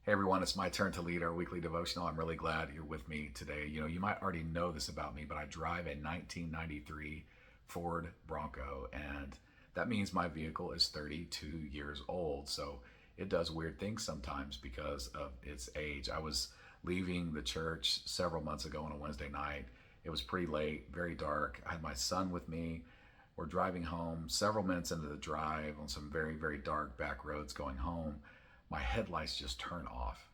Hey everyone, it's my turn to lead our weekly devotional. I'm really glad you're with me today. You might already know this about me, but I drive a 1993 Ford Bronco, and that means my vehicle is 32 years old. So it does weird things sometimes because of its age. I was leaving the church several months ago on a Wednesday night. It was pretty late, very dark. I had my son with me. We're driving home. Several minutes into the drive on some very, very dark back roads going home, my headlights just turn off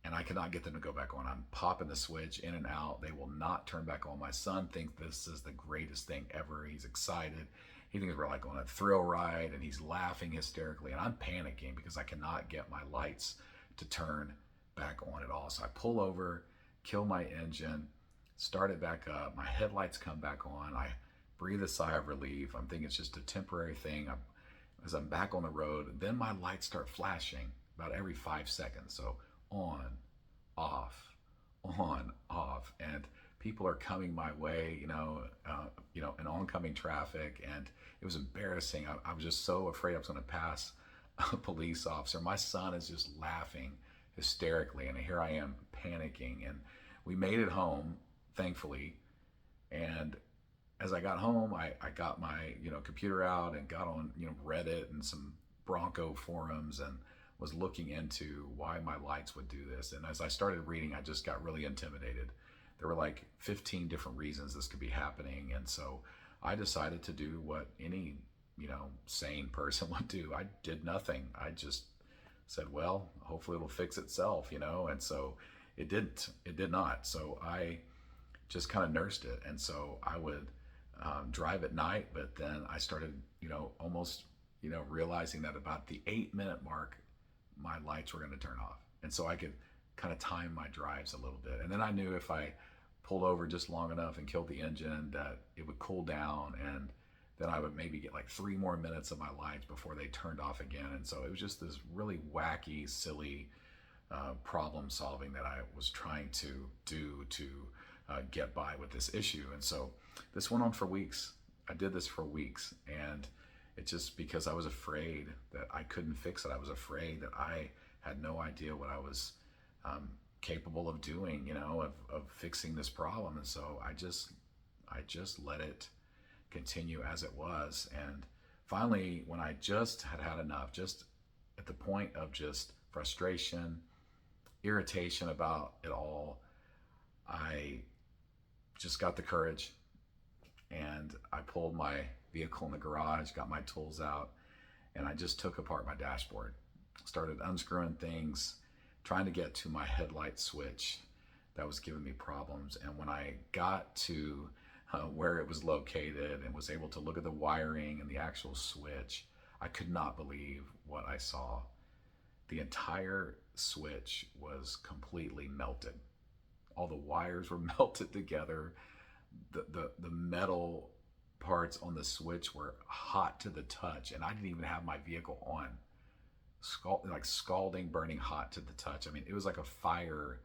and I cannot get them to go back on. I'm popping the switch in and out. They will not turn back on. My son thinks this is the greatest thing ever. He's excited. He thinks we're like on a thrill ride and he's laughing hysterically. And I'm panicking because I cannot get my lights to turn back on at all. So I pull over, kill my engine, start it back up. My headlights come back on. I breathe a sigh of relief. I'm thinking it's just a temporary thing. As I'm back on the road, then my lights start flashing about every 5 seconds. So on, off, on, off, and people are coming my way, in oncoming traffic, and it was embarrassing. I was just so afraid I was going to pass a police officer. My son is just laughing hysterically, and here I am panicking. And we made it home, thankfully, and as I got home, I got my computer out and got on Reddit and some Bronco forums and was looking into why my lights would do this. And as I started reading, I just got really intimidated. There were like 15 different reasons this could be happening, and so I decided to do what any sane person would do. I did nothing. I just said, well, hopefully it'll fix itself, and so it didn't. It did not. So I just kind of nursed it, and so I would drive at night, but then I started, almost, realizing that about the 8 minute mark, my lights were going to turn off. And so I could kind of time my drives a little bit. And then I knew if I pulled over just long enough and killed the engine, that it would cool down. And then I would maybe get like 3 more minutes of my lights before they turned off again. And so it was just this really wacky, silly problem solving that I was trying to do to get by with this issue. And so this went on for weeks. I did this for weeks, and it's just because I was afraid that I couldn't fix it. I was afraid that I had no idea what I was capable of doing, of fixing this problem. And so I just let it continue as it was. And finally, when I just had enough, just at the point of just frustration, irritation about it all, I just got the courage and I pulled my vehicle in the garage, got my tools out, and I just took apart my dashboard. Started unscrewing things, trying to get to my headlight switch that was giving me problems. And when I got to where it was located and was able to look at the wiring and the actual switch, I could not believe what I saw. The entire switch was completely melted. All the wires were melted together. The metal parts on the switch were hot to the touch, and I didn't even have my vehicle on. Like scalding, burning hot to the touch. I mean, it was like a fire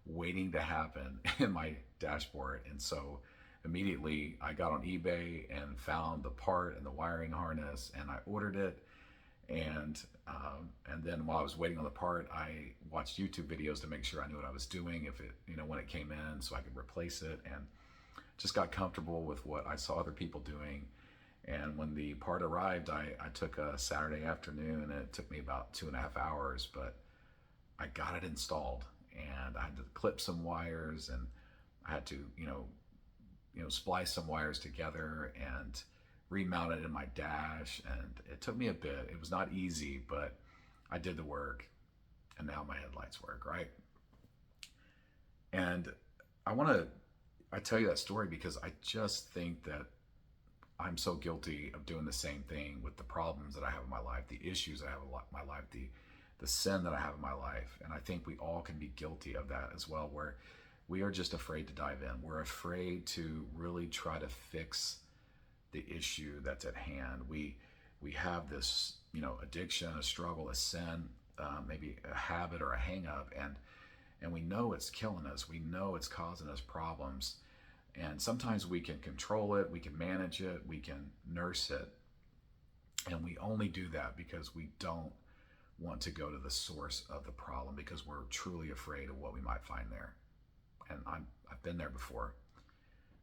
waiting to happen in my dashboard. And so immediately I got on eBay and found the part and the wiring harness, and I ordered it. And then while I was waiting on the part, I watched YouTube videos to make sure I knew what I was doing if it, when it came in, so I could replace it, and just got comfortable with what I saw other people doing. And when the part arrived, I took a Saturday afternoon, and it took me about 2.5 hours, but I got it installed, and I had to clip some wires, and I had to, splice some wires together and remount it in my dash. And it took me a bit. It was not easy, but I did the work, and now my headlights work, right? And I tell you that story because I just think that I'm so guilty of doing the same thing with the problems that I have in my life, the issues that I have in my life, the sin that I have in my life. And I think we all can be guilty of that as well, where we are just afraid to dive in. We're afraid to really try to fix the issue that's at hand. We have this, addiction, a struggle, a sin, maybe a habit or a hang up, and we know it's killing us. We know it's causing us problems. And sometimes we can control it, we can manage it, we can nurse it. And we only do that because we don't want to go to the source of the problem because we're truly afraid of what we might find there. And I've been there before.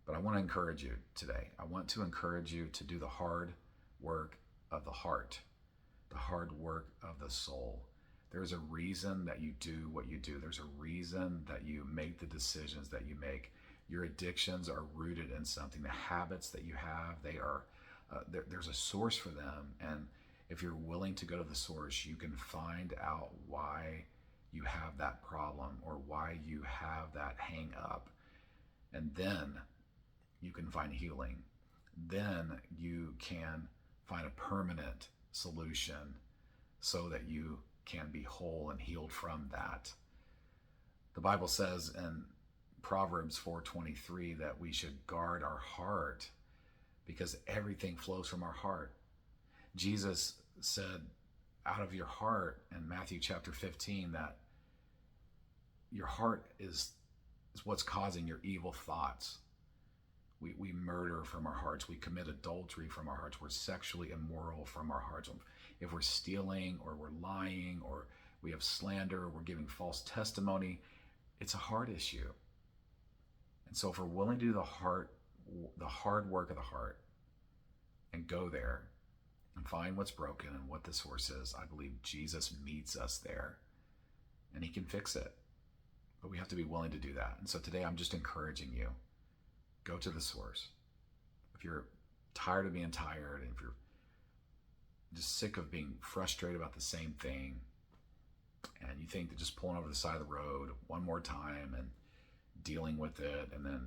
But I want to encourage you today. I want to encourage you to do the hard work of the heart, the hard work of the soul. There's a reason that you do what you do. There's a reason that you make the decisions that you make. Your addictions are rooted in something. The habits that you have, they are there's a source for them. And if you're willing to go to the source, you can find out why you have that problem or why you have that hang up. And then you can find healing. Then you can find a permanent solution so that you can be whole and healed from that. The Bible says in Proverbs 4:23 that we should guard our heart because everything flows from our heart. Jesus said, out of your heart in Matthew chapter 15, that your heart is what's causing your evil thoughts. We murder from our hearts. We commit adultery from our hearts. We're sexually immoral from our hearts. If we're stealing or we're lying or we have slander, or we're giving false testimony, it's a heart issue. And so if we're willing to do the hard work of the heart and go there and find what's broken and what the source is, I believe Jesus meets us there and he can fix it. But we have to be willing to do that. And so today I'm just encouraging you, go to the source. If you're tired of being tired, and if you're just sick of being frustrated about the same thing, and you think that just pulling over the side of the road one more time and dealing with it and then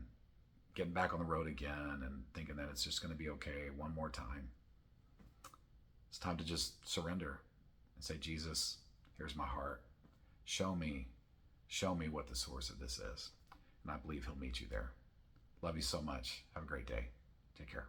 getting back on the road again and thinking that it's just going to be okay one more time, it's time to just surrender and say, Jesus, here's my heart. Show me what the source of this is. And I believe he'll meet you there. Love you so much. Have a great day. Take care.